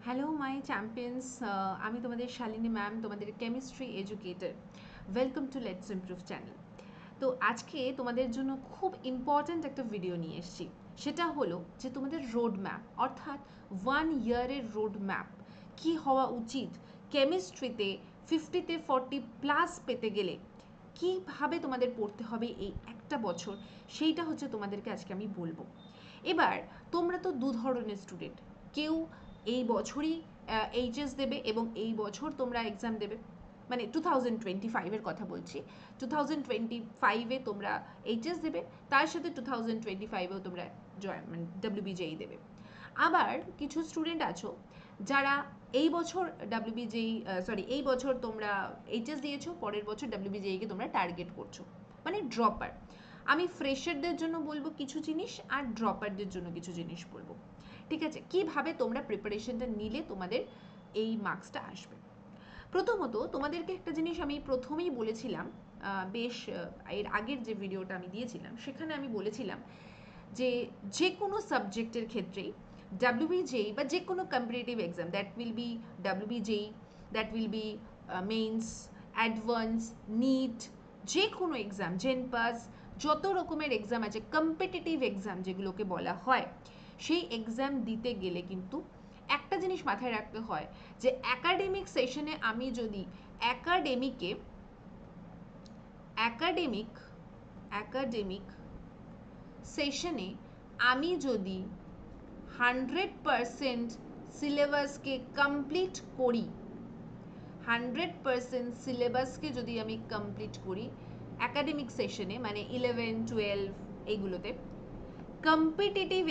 Hello my champions, আমি তোমাদের Shalini ma'am, তোমাদের chemistry educator. Welcome to let's improve channel. তো আজকে তোমাদের জন্য খুব ইম্পর্ট্যান্ট একটা ভিডিও নিয়ে এসেছি। সেটা হলো যে তোমাদের রোড ম্যাপ, অর্থাৎ 1 ইয়ারের রোড ম্যাপ কী হওয়া উচিত কেমিস্ট্রিতে 50-তে 40+ পেতে গেলে কীভাবে তোমাদের পড়তে হবে এই একটা বছর, সেইটা হচ্ছে তোমাদেরকে আজকে আমি বলবো। এবার তোমরা তো দু ধরনের স্টুডেন্ট, কেউ এই বছরই এইচএস দেবে এবং এই বছর তোমরা এক্সাম দেবে, মানে 2025-এর কথা বলছি। 2025-এ তোমরা এইচএস দেবে, তার সাথে 2025-এও তোমরা মানে ডাব্লিউবিজেই দেবে। আবার কিছু স্টুডেন্ট আছো যারা এই বছর ডাব্লিউবিজেই এই বছর তোমরা এইচএস দিয়েছো, পরের বছর ডাব্লিউবিজেইকে তোমরা টার্গেট করছো, মানে ড্রপার। আমি ফ্রেশারদের জন্য বলবো কিছু জিনিস, আর ড্রপারদের জন্য কিছু জিনিস বলবো। ঠিক আছে, কিভাবে তোমরা প্রিপারেশনটা নিলে তোমাদের এই মার্কসটা আসবে। প্রথমত তোমাদেরকে একটা জিনিস আমি প্রথমেই বলেছিলাম, বেশ এর আগের যে ভিডিওটা আমি দিয়েছিলাম সেখানে আমি বলেছিলাম যে যে কোনো সাবজেক্টের ক্ষেত্রেই ডাব্লিউবিজেই বা যে কোনো competitive exam, that will be WBJEE, that will be mains, advance, NEET, যে কোনো এক্সাম, জেনপাস, যত রকমের এক্সাম আছে কম্পিটিটিভ এক্সাম যেগুলোকে বলা হয়, সেই এক্সাম দিতে গেলে কিন্তু একটা জিনিস মাথায় রাখতে হয় যে অ্যাকাডেমিক সেশনে আমি যদি অ্যাকাডেমিক সেশনে আমি যদি 100% সিলেবাসকে কমপ্লিট করি, 100% সিলেবাসকে যদি আমি কমপ্লিট করি অ্যাকাডেমিক সেশনে, মানে 11-12 এইগুলোতে, কম্পিটিটিভ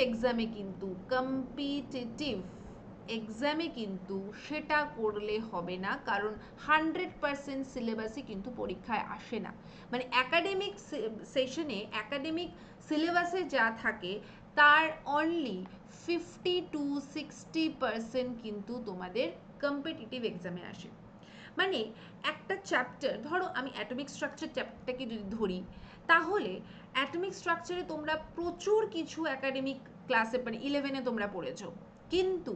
এক্সামে কিন্তু সেটা করলে হবে না, কারণ 100% সিলেবাসই কিন্তু পরীক্ষায় আসে না। মানে অ্যাকাডেমিক সেশনে অ্যাকাডেমিক সিলেবাসে যা থাকে তার অনলি 50-60% কিন্তু তোমাদের কম্পিটিটিভ এক্সামে আসে। মানে একটা চ্যাপ্টার, ধরো আমি অ্যাটমিক স্ট্রাকচার চ্যাপ্টারটাকে যদি ধরি, তাহলে অ্যাটমিক স্ট্রাকচারে তোমরা প্রচুর কিছু অ্যাকাডেমিক ক্লাসে, মানে 11-এ তোমরা পড়েছো, কিন্তু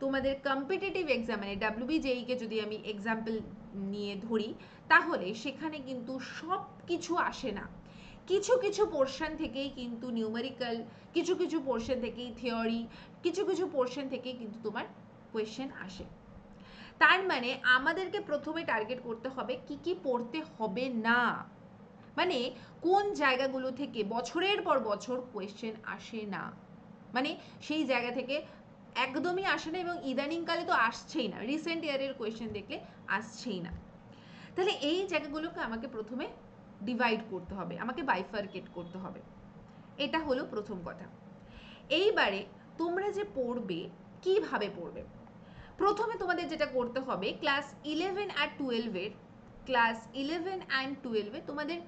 তোমাদের কম্পিটিটিভ এক্সাম মানে ডাব্লিউবিজেইকে যদি আমি এক্সাম্পল নিয়ে ধরি, তাহলে সেখানে কিন্তু সব কিছু আসে না। কিছু কিছু পোর্শন থেকেই কিন্তু নিউমেরিক্যাল, কিছু কিছু পোর্শন থেকেই থিওরি, কিছু কিছু পোর্শন থেকেই কিন্তু তোমার কোয়েশ্চেন আসে। তার মানে আমাদেরকে প্রথমে টার্গেট করতে হবে কি কি পড়তে হবে না, মানে কোন জায়গাগুলো থেকে বছরের পর বছর কোয়েশ্চেন আসে না, মানে সেই জায়গা থেকে একদমই আসে না, এবং ইদানিংকালে তো আসছেই না, রিসেন্ট ইয়ারের কোয়েশ্চেন দেখলে আসছেই না। তাহলে এই জায়গাগুলোকে আমাকে প্রথমে ডিভাইড করতে হবে, আমাকে বাইফার্কেট করতে হবে। এটা হলো প্রথম কথা। এইবারে তোমরা যে পড়বে, কিভাবে পড়বে, প্রথমে তোমাদের যেটা করতে হবে, ক্লাস 11 অ্যান্ড 12-এ তোমাদের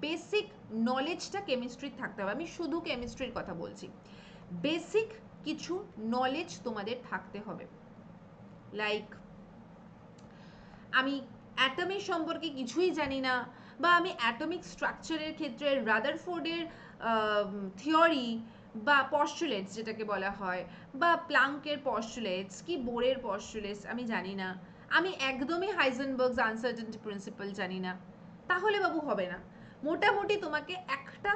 বেসিক নলেজটা কেমিস্ট্রির থাকতে হবে। আমি শুধু কেমিস্ট্রির কথা বলছি। বেসিক কিছু নলেজ তোমাদের থাকতে হবে, লাইক আমি অ্যাটমের সম্পর্কে কিছুই জানি না, বা আমি অ্যাটমিক স্ট্রাকচারের ক্ষেত্রে রাদারফোর্ডের থিওরি বা পস্টুলেটস যেটাকে বলা হয়, বা প্লাঙ্কের পস্টুলেটস কি বোরের পস্টুলেটস আমি জানি না, আমি একদমই হাইজেনবার্গস আনসার্টেনটি প্রিন্সিপাল জানি না, তাহলে বাবু হবে না। মোটামুটি তোমাকে একটা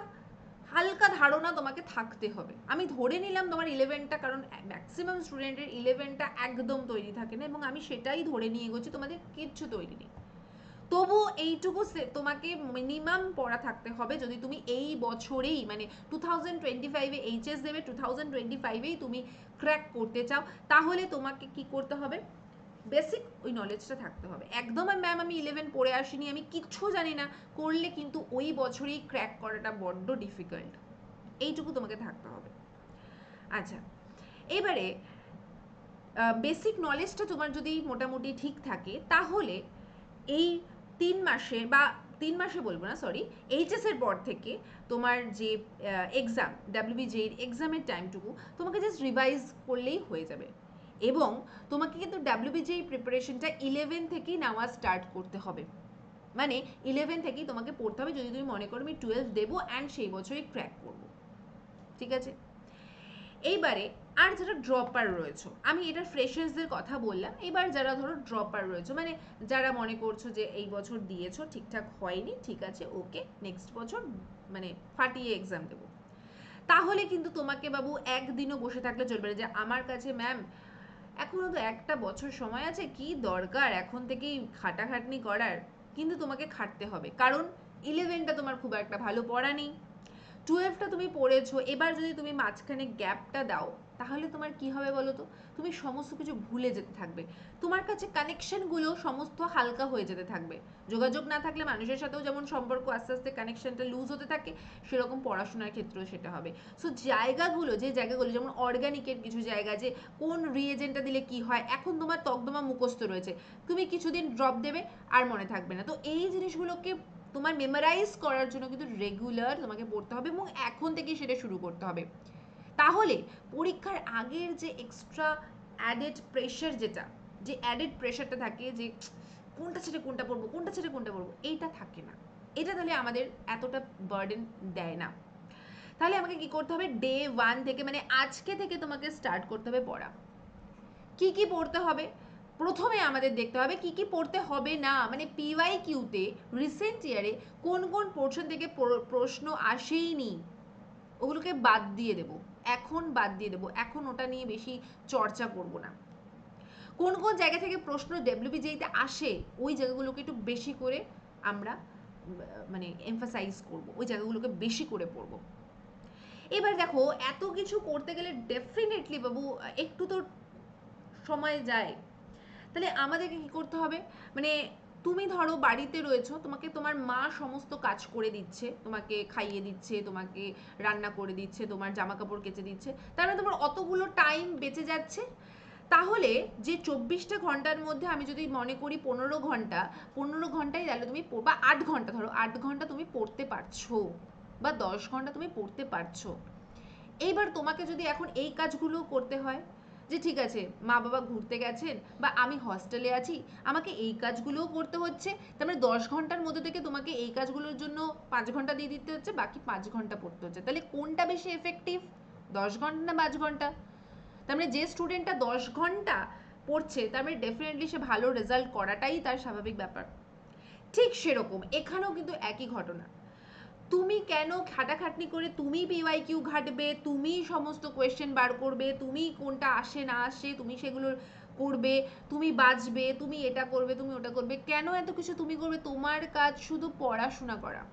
হালকা ধারণা তোমাকে থাকতে হবে। আমি ধরে নিলাম তোমার 11টা, কারণ ম্যাক্সিমাম স্টুডেন্টের 11টা একদম তৈরি থাকে না, এবং আমি সেটাই ধরে নিয়ে এগোচ্ছি, তোমাদের কিচ্ছু তৈরি নেই। তবু এইটুকু তোমাকে মিনিমাম পড়া থাকতে হবে, যদি তুমি এই বছরেই মানে 2025-এ এইচএস দেবে, 2025-এই তুমি ক্র্যাক করতে চাও, তাহলে তোমাকে কি করতে হবে, বেসিক ওই নলেজটা থাকতে হবে। একদম ম্যাম আমি 11 পড়ে আসিনি, আমি কিচ্ছু জানি না, করলে কিন্তু ওই বছরেই ক্র্যাক করাটা বড্ড ডিফিকাল্ট। এইটুকু তোমাকে থাকতে হবে। আচ্ছা, এবারে বেসিক নলেজটা তোমার যদি মোটামুটি ঠিক থাকে, তাহলে এই 3 মাসে, বা 3 মাসে বলবো না, সরি, এইচএস এর পর থেকে তোমার যে এক্সাম, ডাব্লিউবিজের এক্সামের টাইমটুকু তোমাকে জাস্ট রিভাইজ করলেই হয়ে যাবে। এবং তোমাকে কিন্তু ডাব্লিউবিজেই প্রিপারেশনটা 11 থেকেই নেওয়া স্টার্ট করতে হবে, মানে 11 থেকেই তোমাকে পড়তে হবে, যদি তুমি মনে করো আমি 12 দেবো অ্যান্ড সেই বছরই ক্র্যাক করবো। ঠিক আছে, এইবারে আর যারা ড্রপার রয়েছে, আমি এটা ফ্রেশার্সদের কথা বললাম, এবার যারা ধরো ড্রপার রয়েছে, মানে যারা মনে করছো যে এই বছর দিয়েছো ঠিকঠাক হয়নি, ঠিক আছে ওকে নেক্সট বছর মানে ফাটিয়ে এক্সাম দেবো, তাহলে কিন্তু তোমাকে বাবু একদিনও বসে থাকলে চলবে না যে আমার কাছে ম্যাম এখনো তো একটা বছর সময় আছে, কি দরকার এখন থেকেই খাটাখাটনি করার। কিন্তু তোমাকে খাটতে হবে, কারণ 11টা তোমার খুব একটা ভালো পড়া নেই, 12টা তুমি পড়েছো, এবার যদি তুমি মাঝখানে গ্যাপটা দাও তাহলে তোমার কি হবে বলো তো, তুমি সমস্ত কিছু ভুলে যেতে থাকবে, তোমার কাছে কানেকশনগুলো সমস্ত হালকা হয়ে যেতে থাকবে। যোগাযোগ না থাকলে মানুষের সাথেও যেমন সম্পর্ক আস্তে আস্তে কানেকশনটা লুজ হতে থাকে, সেরকম পড়াশোনার ক্ষেত্রেও সেটা হবে। সো জায়গাগুলো, যে জায়গাগুলো যেমন অর্গানিকের কিছু জায়গা, যে কোন রিয়েজেন্টটা দিলে কি হয়, এখন তোমার তকদমা মুখস্থ রয়েছে, তুমি কিছুদিন ড্রপ দেবে আর মনে থাকবে না। তো এই জিনিসগুলোকে তোমার মেমোরাইজ করার জন্য কিন্তু রেগুলার তোমাকে পড়তে হবে এবং এখন থেকেই সেটা শুরু করতে হবে। তাহলে পরীক্ষার আগের যে এক্সট্রা অ্যাডেড প্রেশার, যেটা যে অ্যাডেড প্রেশারটা থাকে যে কোনটা ছেড়ে কোনটা পড়বো, কোনটা ছেড়ে কোনটা পড়বো, এইটা থাকে না। এটা তাহলে আমাদের এতটা বার্ডেন দেয় না। তাহলে আমাকে কি করতে হবে, ডে 1 থেকে মানে আজকে থেকে তোমাকে স্টার্ট করতে হবে পড়া। কি কি পড়তে হবে, প্রথমে আমাদের দেখতে হবে কি কি পড়তে হবে না, মানে পিওয়াই কিউতে রিসেন্ট ইয়ারে কোন কোন পোর্শন থেকে প্রশ্ন আসেইনি, ওগুলোকে বাদ দিয়ে দেবো, এখন বাদ দিয়ে দেবো, এখন ওটা নিয়ে বেশি চর্চা করব না। কোন কোন জায়গা থেকে প্রশ্ন ডব্লিউবিজিতে আসে, ওই জায়গাগুলোকে একটু বেশি করে আমরা মানে এমফাসাইজ করব, ওই জায়গাগুলোকে বেশি করে পড়ব। এবার দেখো এত কিছু করতে গেলে ডেফিনেটলি বাবু একটু তো সময় যায়, তাহলে আমাদেরকে কি করতে হবে, মানে তুমি ধরো বাড়িতে রয়েছো, তোমাকে তোমার মা সমস্ত কাজ করে দিচ্ছে, তোমাকে খাইয়ে দিচ্ছে, তোমাকে রান্না করে দিচ্ছে, তোমার জামা কাপড় কেচে দিচ্ছে, তার মানে তোমার অতগুলো টাইম বেঁচে যাচ্ছে। তাহলে যে 24টা ঘন্টার মধ্যে আমি যদি মনে করি 15 ঘন্টায় তাহলে তুমি বা 8 ঘন্টা, ধরো 8 ঘন্টা তুমি পড়তে পারছো বা 10 ঘন্টা তুমি পড়তে পারছো। এইবার তোমাকে যদি এখন এই কাজগুলো করতে হয়, যে ঠিক আছে মা বাবা ঘুরতে গেছেন বা আমি হস্টেলে আছি, আমাকে এই কাজগুলোও করতে হচ্ছে, তার মানে 10 ঘন্টার মধ্যে থেকে তোমাকে এই কাজগুলোর জন্য 5 ঘন্টা দিয়ে দিতে হচ্ছে, বাকি 5 ঘন্টা পড়তে হচ্ছে, তাহলে কোনটা বেশি এফেক্টিভ, 10 ঘন্টা না 5 ঘন্টা? তার মানে যে স্টুডেন্টটা 10 ঘন্টা পড়ছে তার মানে ডেফিনেটলি সে ভালো রেজাল্ট করাটাই তার স্বাভাবিক ব্যাপার। ঠিক সেরকম এখানেও কিন্তু একই ঘটনা, তুমি কেন খাটাখাটনি করে তুমি পিওয়াইকিউ ঘাটবে, তুমি সমস্ত কোয়েশ্চেন বার করবে, তুমি কোনটা আসে না আসে তুমি সেগুলো করবে, তুমি বাঁচবে, তুমি এটা করবে, তুমি ওটা করবে, কেন এত কিছু তুমি করবে? তোমার কাজ শুধু পড়াশোনা করা।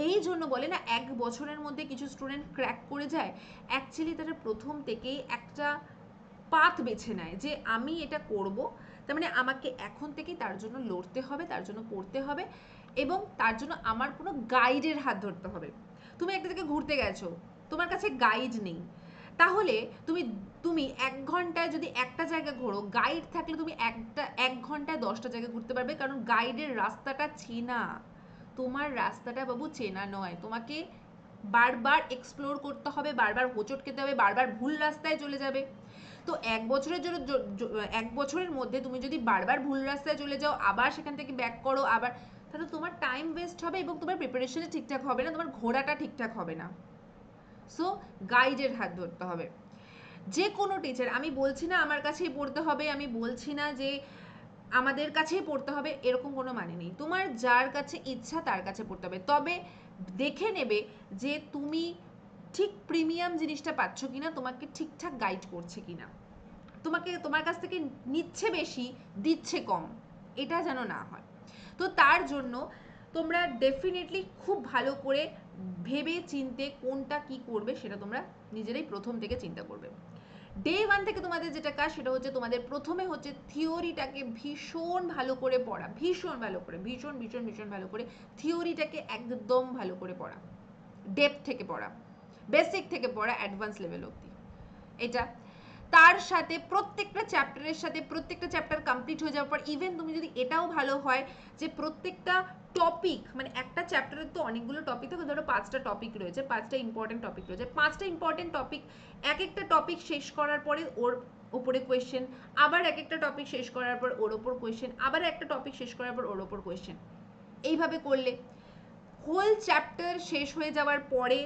এই জন্য বলে না 1 বছরের মধ্যে কিছু স্টুডেন্ট ক্র্যাক করে যায়, অ্যাকচুয়ালি তারা প্রথম থেকেই একটা পাথ বেছে নেয় যে আমি এটা করব, তার মানে আমাকে এখন থেকেই তার জন্য লড়তে হবে, তার জন্য পড়তে হবে এবং তার জন্য আমার কোনো গাইডের হাত ধরতে হবে। তুমি একটা থেকে ঘুরতে গেছো, তোমার কাছে গাইড নেই, তাহলে তুমি তুমি 1 ঘন্টায় যদি একটা জায়গা ঘোরো, গাইড থাকলে তুমি 1 ঘন্টায় 10টা জায়গা ঘুরতে পারবে, কারণ গাইডের রাস্তাটা চেনা, তোমার রাস্তাটা বাবু চেনা নয়, তোমাকে বারবার এক্সপ্লোর করতে হবে, বারবার হোঁচট খেতে হবে, বারবার ভুল রাস্তায় চলে যাবে। তো 1 বছরের জন্য 1 বছরের মধ্যে তুমি যদি বারবার ভুল রাস্তায় চলে যাও, আবার সেখান থেকে ব্যাক করো, আবার, তাহলে তোমার টাইম ওয়েস্ট হবে এবং তোমার প্রিপারেশনে ঠিকঠাক হবে না, তোমার ঘোরাটা ঠিকঠাক হবে না। সো গাইডের হাত ধরতে হবে। যে কোনো টিচার, আমি বলছি না আমার কাছেই পড়তে হবে, আমি বলছি না যে আমাদের কাছেই পড়তে হবে, এরকম কোনো মানে নেই, তোমার যার কাছে ইচ্ছা তার কাছে পড়তে হবে, তবে দেখে নেবে যে তুমি ঠিক প্রিমিয়াম জিনিসটা পাচ্ছ কিনা, তোমাকে ঠিকঠাক গাইড করছে কিনা, তোমাকে তোমার কাছ থেকে নিচ্ছে বেশি দিচ্ছে কম, এটা যেন না হয়। তো তার জন্য তোমরা ডেফিনেটলি খুব ভালো করে ভেবে চিনতে কোনটা কি করবে সেটা তোমরা নিজেরাই প্রথম থেকে চিন্তা করবে। ডে 1 থেকে তোমাদের যেটা কাজ সেটা হচ্ছে তোমাদের প্রথমে হচ্ছে থিওরিটাকে ভীষণ ভালো করে পড়া, ভীষণ ভালো করে, ভীষণ ভীষণ ভীষণ ভালো করে থিওরিটাকে একদম ভালো করে পড়া, ডেপথ থেকে পড়া, বেসিক থেকে পড়া অ্যাডভান্স লেভেল অবধি। এটা তার সাথে প্রত্যেকটা চ্যাপ্টারের সাথে প্রত্যেকটা চ্যাপ্টার কমপ্লিট হয়ে যাওয়ার পর ইভেন তুমি যদি এটাও ভালো হয় যে প্রত্যেকটা টপিক, মানে একটা চ্যাপ্টারের তো অনেকগুলো টপিক থাকে, ধরো 5টা টপিক রয়েছে, 5টা ইম্পর্টেন্ট টপিক রয়েছে, 5টা ইম্পর্টেন্ট টপিক, এক একটা টপিক শেষ করার পরে ওর ওপরে কোয়েশ্চেন, আবার এক একটা টপিক শেষ করার পর ওর ওপর কোয়েশ্চেন, আবার একটা টপিক শেষ করার পর ওর ওপর কোয়েশ্চেন, এইভাবে করলে হোল চ্যাপ্টার শেষ হয়ে যাওয়ার পরে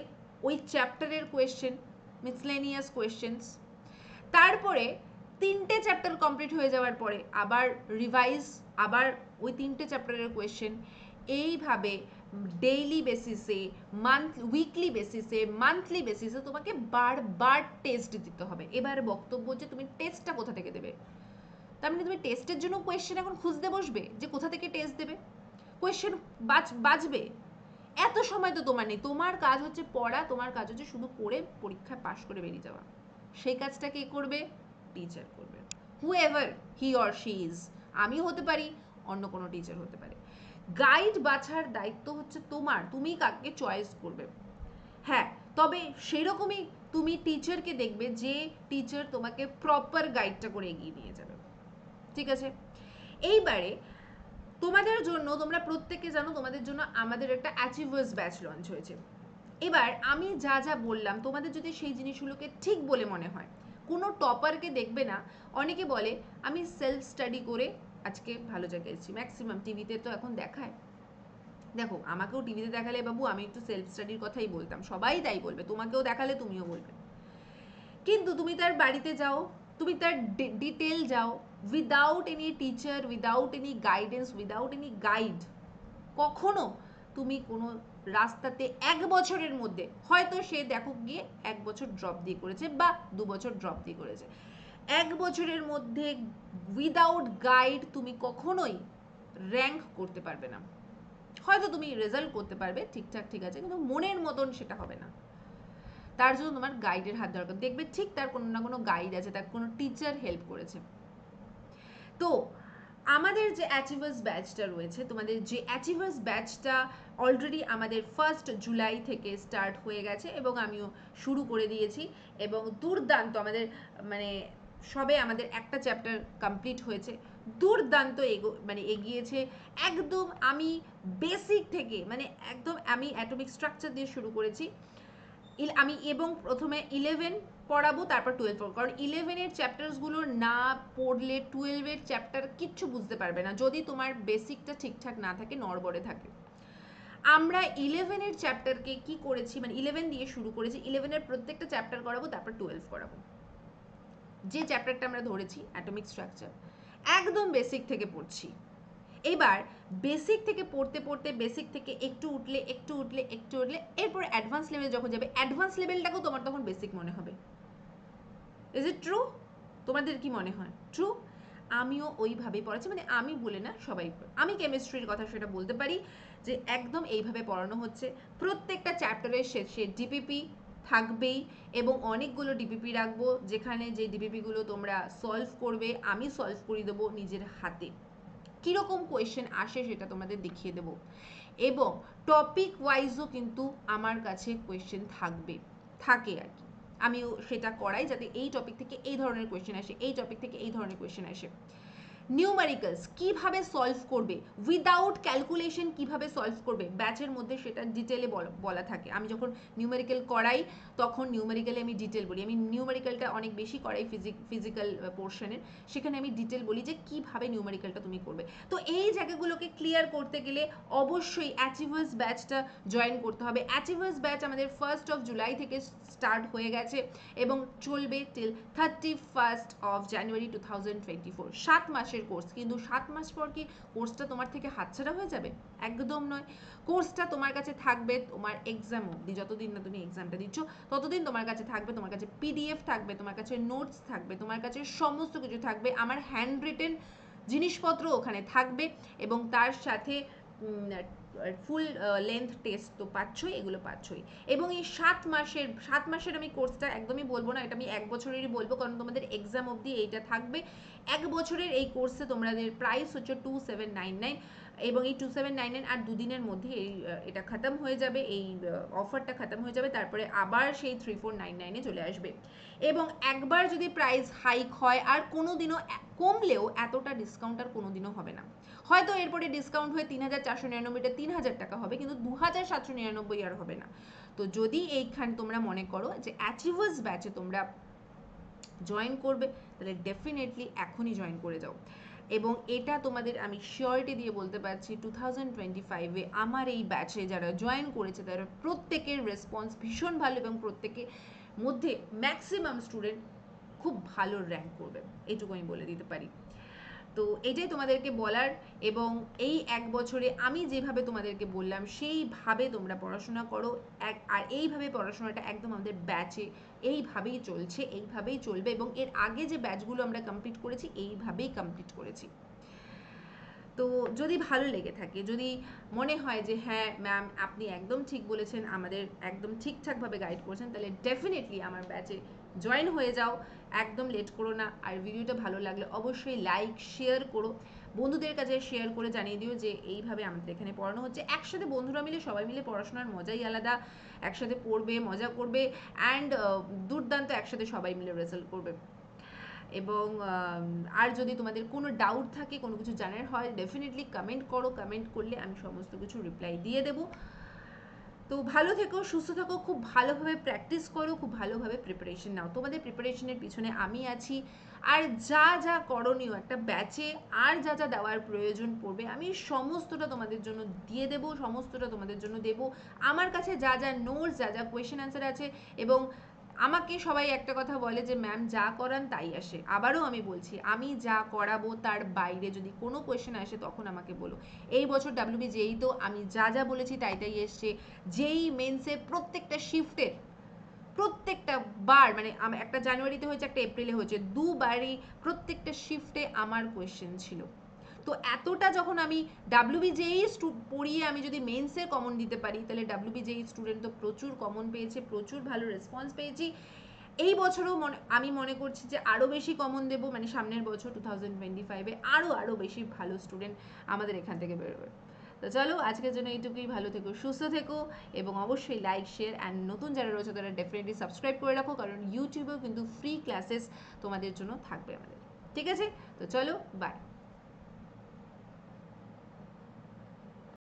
ওই চ্যাপ্টারের কোয়েশ্চেন, মিসলেনিয়াস কোয়েশ্চেন্স। তারপরে 3টে চ্যাপ্টার কমপ্লিট হয়ে যাওয়ার পরে আবার রিভাইজ, আবার ওই 3টে চ্যাপ্টারের কোয়েশ্চেন, এইভাবে ডেইলি বেসিসে, উইকলি বেসিসে, মান্থলি বেসিসে তোমাকে বারবার টেস্ট দিতে হবে। এবার বক্তব্য যে তুমি টেস্টটা কোথা থেকে দেবে। তার মানে তুমি টেস্টের জন্য কোয়েশ্চেন এখন খুঁজতে বসবে যে কোথা থেকে টেস্ট দেবে, কোয়েশ্চেন বাঁচবে। এত সময় তো তোমার নেই, তোমার কাজ হচ্ছে পড়া, তোমার কাজ হচ্ছে শুধু পড়ে পরীক্ষায় পাশ করে বেরিয়ে যাওয়া। সেই কাজটা কে করবে? টিচার করবে, whoever he or she is. আমিও হতে পারি, অন্য কোনো টিচার হতে পারে। গাইড বাছার দায়িত্ব হচ্ছে তোমার, তুমি কাকে চয়েস করবে। হ্যাঁ, তবে সেরকমই তুমি টিচারকে দেখবে যে টিচার তোমাকে প্রপার গাইডটা করে এগিয়ে নিয়ে যাবে। ঠিক আছে, এইবারে তোমাদের জন্য, তোমরা প্রত্যেকে জানো তোমাদের জন্য আমাদের একটা অ্যাচিভার্স ব্যাচ লঞ্চ হয়েছে। এবার আমি যা যা বললাম তোমাদের যদি সেই জিনিসগুলোকে ঠিক বলে মনে হয়, কোনো টপারকে দেখবে না, অনেকে বলে আমি সেলফ স্টাডি করে আজকে ভালো জায়গায় এসেছি। ম্যাক্সিমাম টিভিতে তো এখন দেখায়, দেখো আমাকেও টিভিতে দেখালে বাবু আমি একটু সেলফ স্টাডির কথাই বলতাম, সবাই তাই বলবে, তোমাকেও দেখালে তুমিও বলবে। কিন্তু তুমি তার বাড়িতে যাও, তুমি তার ডিটেল যাও, without any teacher, without any guidance, without any guide, কখনো তুমি কোনো রাস্তাতে 1 বছরের মধ্যে, হয়তো সে দেখো গিয়ে 1 বছর ড্রপ দিয়ে করেছে বা 2 বছর ড্রপ দিয়ে করেছে, 1 বছরের মধ্যে উইদাউট গাইড তুমি কখনোই র্যাঙ্ক করতে পারবে না। হয়তো তুমি রেজাল্ট করতে পারবে ঠিকঠাক, ঠিক আছে, কিন্তু মনের মতন সেটা হবে না। তার জন্য তোমার গাইডের হাত দরকার, দেখবে ঠিক তার কোনো না কোনো গাইড আছে, তার কোনো টিচার হেল্প করেছে। তো আমাদের যে অ্যাচিভার্স ব্যাচটা রয়েছে, তোমাদের যে অ্যাচিভার্স ব্যাচটা অলরেডি আমাদের 1 জুলাই থেকে স্টার্ট হয়ে গেছে এবং আমিও শুরু করে দিয়েছি, এবং দুর্দান্ত আমাদের মানে সবে আমাদের একটা চ্যাপ্টার কমপ্লিট হয়েছে, দুর্দান্ত এগিয়েছে একদম। আমি বেসিক থেকে মানে একদম আমি অ্যাটমিক স্ট্রাকচার দিয়ে শুরু করেছি, আমি এবং প্রথমে 11 পড়াবো, তারপর 12 পড়াবো, কারণ 11-এর চ্যাপ্টারসগুলো না পড়লে 12-এর চ্যাপ্টার কিচ্ছু বুঝতে পারবে না, যদি তোমার বেসিকটা ঠিকঠাক না থাকে, নড়বড়ে থাকে। আমরা 11-এর চ্যাপ্টারকে কি করেছি, মানে 11 দিয়ে শুরু করেছি, 11-এর প্রত্যেকটা চ্যাপ্টার করাবো, তারপর 12 করাবো। যে চ্যাপ্টারটা আমরা ধরেছি অ্যাটমিক স্ট্রাকচার, একদম বেসিক থেকে পড়ছি। এবার বেসিক থেকে পড়তে পড়তে, বেসিক থেকে একটু উঠলে একটু উঠলে একটু উঠলে, এরপর অ্যাডভান্স লেভেল যখন যাবে, অ্যাডভান্স লেভেলটাকেও তোমার তখন বেসিক মনে হবে। Is it true? তোমাদের কি মনে হয় ট্রু? আমিও ওইভাবেই পড়াচ্ছি, মানে আমি বলে না, সবাই। আমি কেমিস্ট্রির কথা সেটা বলতে পারি যে একদম এইভাবে পড়ানো হচ্ছে। প্রত্যেকটা চ্যাপ্টারের শেষে ডিপিপি থাকবেই, এবং অনেকগুলো ডিপিপি রাখবো, যেখানে যে ডিপিপিগুলো তোমরা সলভ করবে, আমি সলভ করে দেবো নিজের হাতে। কীরকম কোয়েশ্চেন আসে সেটা তোমাদের দেখিয়ে দেবো, এবং টপিক ওয়াইজও কিন্তু আমার কাছে কোয়েশ্চেন থাকে আর কি। আমিও সেটা করাই যাতে এই টপিক থেকে এই ধরনের কোয়েশ্চেন আসে, এই টপিক থেকে এই ধরনের কোয়েশ্চেন আসে। নিউমেরিক্যালস কিভাবে সলভ করবে, উইদাউট ক্যালকুলেশন কিভাবে সলভ করবে, ব্যাচের মধ্যে সেটা ডিটেলে বলা থাকে। আমি যখন নিউমেরিক্যাল করাই তখন নিউমেরিক্যালে আমি ডিটেল বলি, আমি নিউমেরিক্যালটা অনেক বেশি করাই ফিজিক্যাল পোর্শনের, সেখানে আমি ডিটেল বলি যে কিভাবে নিউমেরিক্যালটা তুমি করবে। তো এই জায়গাগুলোকে ক্লিয়ার করতে গেলে অবশ্যই অ্যাচিভার্স ব্যাচটা জয়েন করতে হবে। অ্যাচিভার্স ব্যাচ আমাদের 1 জুলাই থেকে স্টার্ট হয়ে গেছে এবং চলবে টিল 31 জানুয়ারি 2024। 7 মাসের কোর্স, কিন্তু 7 মাস পর কি কোর্সটা তোমার থেকে হাতছাড়া হয়ে যাবে? একদম নয়। কোর্সটা তোমার কাছে থাকবে তোমার এক্সাম অবধি, যতদিন না তুমি এক্সামটা দিচ্ছ ততদিন তোমার কাছে থাকবে। তোমার কাছে পিডিএফ থাকবে, তোমার কাছে নোটস থাকবে, তোমার কাছে সমস্ত কিছু থাকবে, আমার হ্যান্ড রিটেন জিনিসপত্র ওখানে থাকবে, এবং তার সাথে ফুল লেন্থ টেস্ট তো পাচ্ছই, এগুলো পাচ্ছই। এবং এই 7 মাসের আমি কোর্সটা একদমই বলবো না, এটা আমি 1 বছরেরই বলবো, কারণ তোমাদের এক্সাম অবধি এইটা থাকবে। 1 বছরের এই কোর্সে তোমাদের প্রাইস হচ্ছে 2799, এবং এই 2799 আর 2 দিনের মধ্যে এটা খতম হয়ে যাবে, এই অফারটা খতম হয়ে যাবে, তারপরে আবার সেই 3499-এ চলে আসবে। এবং একবার যদি প্রাইস হাইক হয় আর কোনোদিনও কমলেও এতটা ডিসকাউন্ট আর কোনোদিনও হবে না। হয়তো এরপরে ডিসকাউন্ট হয়ে 3499টা 3000 টাকা হবে, কিন্তু 2799 আর হবে না। তো যদি এইখানে তোমরা মনে করো যে অ্যাচিভার্স ব্যাচে তোমরা জয়েন করবে, তাহলে ডেফিনেটলি এখনই জয়েন করে যাও। এবং এটা তোমাদের আমি শিওরিটি দিয়ে বলতে পারছি 2025-এ আমার এই ব্যাচে যারা জয়েন করেছে তারা প্রত্যেকের রেসপন্স ভীষণ ভালো, এবং প্রত্যেকে মধ্যে ম্যাক্সিমাম স্টুডেন্ট খুব ভালো র্যাঙ্ক করবে, এইটুকু আমি বলে দিতে পারি। তো এটাই তোমাদেরকে বলার, এবং এই 1 বছরে আমি যেভাবে তোমাদেরকে বললাম সেইভাবে তোমরা পড়াশোনা করো। আর এইভাবে পড়াশোনাটা একদম আমাদের ব্যাচে এইভাবেই চলছে, এইভাবেই চলবে, এবং এর আগে যে ব্যাচগুলো আমরা কমপ্লিট করেছি এইভাবেই কমপ্লিট করেছি। তো যদি ভালো লেগে থাকে, যদি মনে হয় যে হ্যাঁ ম্যাম আপনি একদম ঠিক বলেছেন, আমাদের একদম ঠিকঠাকভাবে গাইড করেছেন, তাহলে ডেফিনেটলি আমার ব্যাচে জয়েন হয়ে যাও, একদম লেট করো না। আর ভিডিওটা ভালো লাগলে অবশ্যই লাইক শেয়ার করো, বন্ধুদের কাছে শেয়ার করে জানিয়ে দিও যে এইভাবে আমাদের এখানে পড়ানো হচ্ছে। একসাথে বন্ধুরা মিলে সবাই মিলে পড়াশোনার মজাই আলাদা, একসাথে পড়বে, মজা করবে, অ্যান্ড দুর্দান্ত একসাথে সবাই মিলে রেজাল্ট করবে। এবং আর যদি তোমাদের কোনো ডাউট থাকে, কোনো কিছু জানার হয়, ডেফিনেটলি কমেন্ট করো, কমেন্ট করলে আমি সমস্ত কিছু রিপ্লাই দিয়ে দেবো। তো ভালো থেকো, সুস্থ থাকো, খুব ভালোভাবে প্র্যাকটিস করো, খুব ভালোভাবে প্রিপারেশন নাও, তোমাদের প্রিপারেশনের পিছনে আমি আছি। আর যা যা করণীয় একটা ব্যাচে, আর যা যা দেওয়ার প্রয়োজন পড়বে আমি সমস্তটা তোমাদের জন্য দিয়ে দেবো, সমস্তটা তোমাদের জন্য দেবো। আমার কাছে যা যা নোটস, যা যা কোয়েশ্চেন অ্যান্সার আছে, এবং আমাকে সবাই একটা কথা বলে যে ম্যাম যা করান তাই আসে, আবারও আমি বলছি আমি যা করাবো তার বাইরে যদি কোনো কোয়েশ্চেন আসে তখন আমাকে বলো। এই বছর ডাব্লিউবি যেই তো আমি যা যা বলেছি তাই তাই এসছে। যেই মেন্সে প্রত্যেকটা শিফটে, প্রত্যেকটা বার, মানে একটা জানুয়ারিতে হয়েছে, একটা এপ্রিলে হয়েছে, দুবারই প্রত্যেকটা শিফটে আমার কোয়েশ্চেন ছিল। তো এতটা যখন আমি ডাব্লিউবিজেই পড়িয়ে আমি যদি মেন্সের কমন দিতে পারি, তাহলে ডাব্লিউবিজেই স্টুডেন্ট তো প্রচুর কমন পেয়েছে, প্রচুর ভালো রেসপন্স পেয়েছি। এই বছরও আমি মনে করছি যে আরও বেশি কমন দেবো, মানে সামনের বছর 2025-এ আরও বেশি ভালো স্টুডেন্ট আমাদের এখান থেকে বেরোবে। তো চলো আজকের জন্য এইটুকুই, ভালো থেকো, সুস্থ থেকো, এবং অবশ্যই লাইক শেয়ার অ্যান্ড নতুন যারা রয়েছে তারা ডেফিনেটলি সাবস্ক্রাইব করে রাখো, কারণ ইউটিউবেও কিন্তু ফ্রি ক্লাসেস তোমাদের জন্য থাকবে আমাদের। ঠিক আছে, তো চলো বাই।